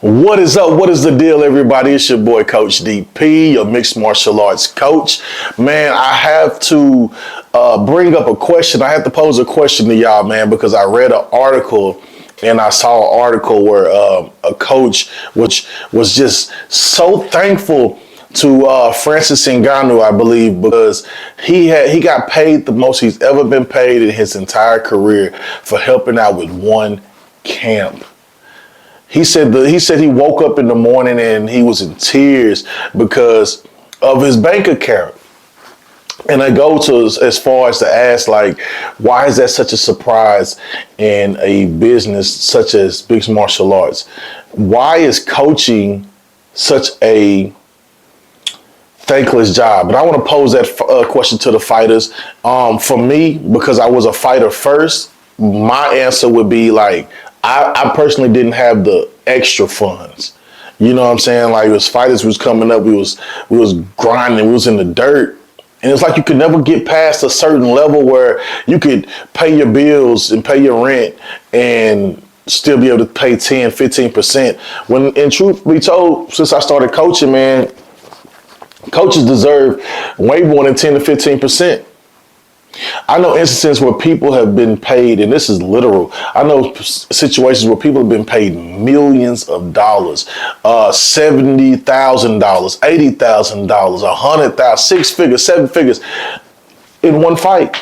What is up? What is the deal, everybody? It's your boy, Coach DP, your mixed martial arts coach. Man, I have to bring up a question. I have to pose a question to y'all, man, because I read an article and I saw an article where a coach, which was just so thankful to Francis Ngannou, I believe, because he got paid the most he's ever been paid in his entire career for helping out with one camp. He said he woke up in the morning and he was in tears because of his bank account. And I go to as far as to ask, like, why is that such a surprise in a business such as mixed martial arts? Why is coaching such a thankless job? And I want to pose that question to the fighters. For me, because I was a fighter first, my answer would be like, I personally didn't have the extra funds. You know what I'm saying? Like, as fighters was coming up, we was grinding, we was in the dirt. And it's like you could never get past a certain level where you could pay your bills and pay your rent and still be able to pay 10, 15%. When in truth be told, since I started coaching, man, coaches deserve way more than 10 to 15%. I know instances where people have been paid, and this is literal. I know situations where people have been paid millions of dollars, $70,000, $80,000, $100,000, six figures, seven figures in one fight,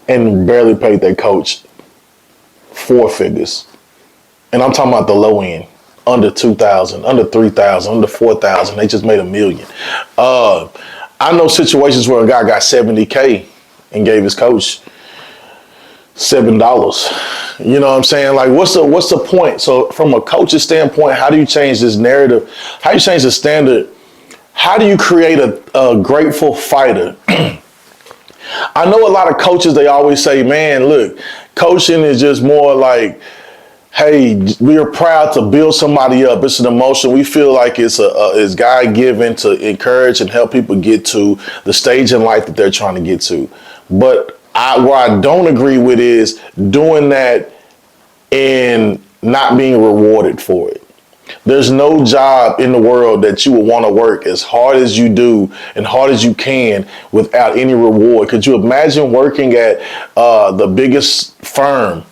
and barely paid their coach four figures. And I'm talking about the low end, under 2,000, under 3,000, under 4,000. They just made $1 million. I know situations where a guy got $70K and gave his coach $7. You know what I'm saying? Like, what's the point? So from a coach's standpoint, how do you change this narrative? How do you change the standard? How do you create a grateful fighter? I know a lot of coaches, they always say, man, look, coaching is just more like, hey, we are proud to build somebody up. It's an emotion. We feel like it's God-given to encourage and help people get to the stage in life that they're trying to get to. But where I don't agree with is doing that and not being rewarded for it. There's no job in the world that you would want to work as hard as you do and hard as you can without any reward. Could you imagine working at the biggest firm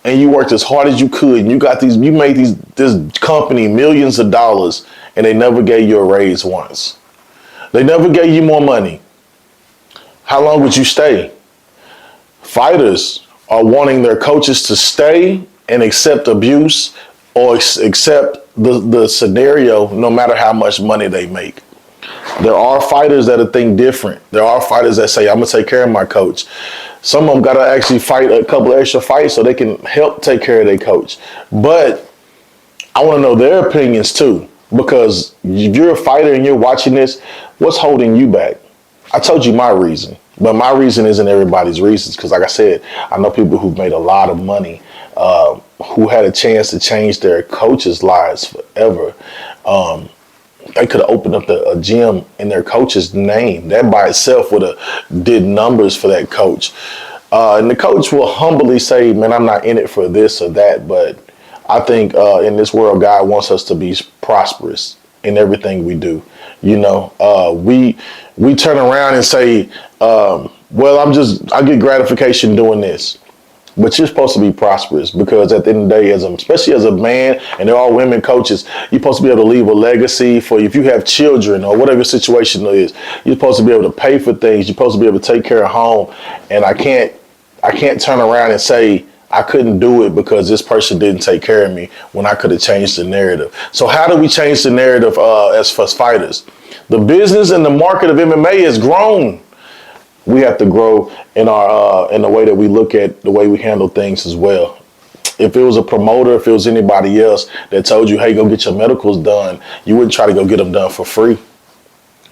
and you worked as hard as you could, and you made this company millions of dollars, and they never gave you a raise once? They never gave you more money. How long would you stay? Fighters are wanting their coaches to stay and accept abuse or accept the scenario no matter how much money they make. There are fighters that think different. There are fighters that say, I'm going to take care of my coach. Some of them got to actually fight a couple of extra fights so they can help take care of their coach. But I want to know their opinions too, because if you're a fighter and you're watching this, what's holding you back? I told you my reason, but my reason isn't everybody's reasons, because like I said, I know people who've made a lot of money, who had a chance to change their coaches' lives forever. They could have opened up a gym in their coach's name. That by itself would have did numbers for that coach. And the coach will humbly say, man, I'm not in it for this or that. But I think in this world, God wants us to be prosperous in everything we do. You know, we turn around and say, well, I get gratification doing this. But you're supposed to be prosperous, because at the end of the day, especially as a man, and there are women coaches, you're supposed to be able to leave a legacy for if you have children or whatever your situation is. You're supposed to be able to pay for things. You're supposed to be able to take care of home. And I can't turn around and say I couldn't do it because this person didn't take care of me when I could have changed the narrative. So how do we change the narrative as fighters? The business and the market of MMA has grown. We have to grow in our in the way that we look at the way we handle things as well. If it was a promoter, if it was anybody else that told you, hey, go get your medicals done, you wouldn't try to go get them done for free.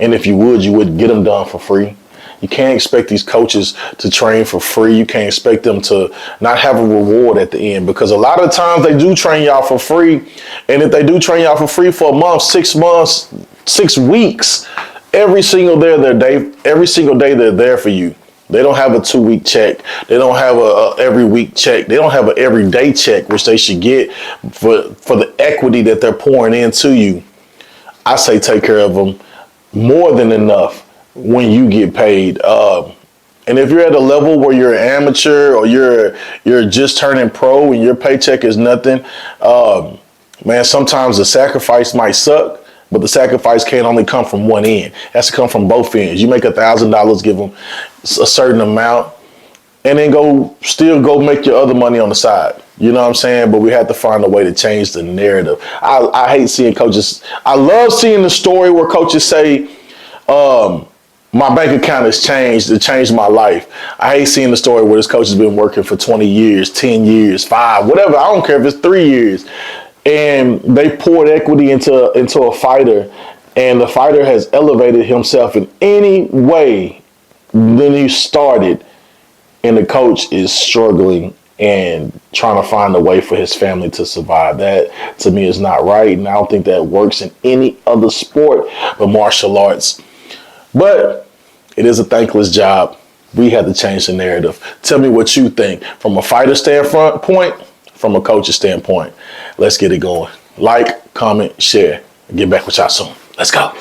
And if you would, you wouldn't get them done for free. You can't expect these coaches to train for free. You can't expect them to not have a reward at the end, because a lot of times they do train y'all for free. And if they do train y'all for free for a month, 6 months, 6 weeks, every single day they're there for you. They don't have a 2-week check. They don't have a every week check. They don't have an everyday check, which they should get for the equity that they're pouring into you. I say take care of them more than enough when you get paid. And if you're at a level where you're an amateur or you're just turning pro and your paycheck is nothing, man, sometimes the sacrifice might suck, but the sacrifice can't only come from one end. It has to come from both ends. You make $1,000, give them a certain amount, and then still go make your other money on the side. You know what I'm saying? But we have to find a way to change the narrative. I hate seeing coaches. I love seeing the story where coaches say, my bank account has changed. It changed my life. I hate seeing the story where this coach has been working for 20 years, 10 years, 5, whatever. I don't care if it's 3 years. And they poured equity into a fighter, and the fighter has elevated himself in any way than he started, and the coach is struggling and trying to find a way for his family to survive. That, to me, is not right, and I don't think that works in any other sport but martial arts. But it is a thankless job. We have to change the narrative. Tell me what you think from a fighter standpoint, from a coach's standpoint. Let's get it going. Like, comment, share, and get back with y'all soon. Let's go.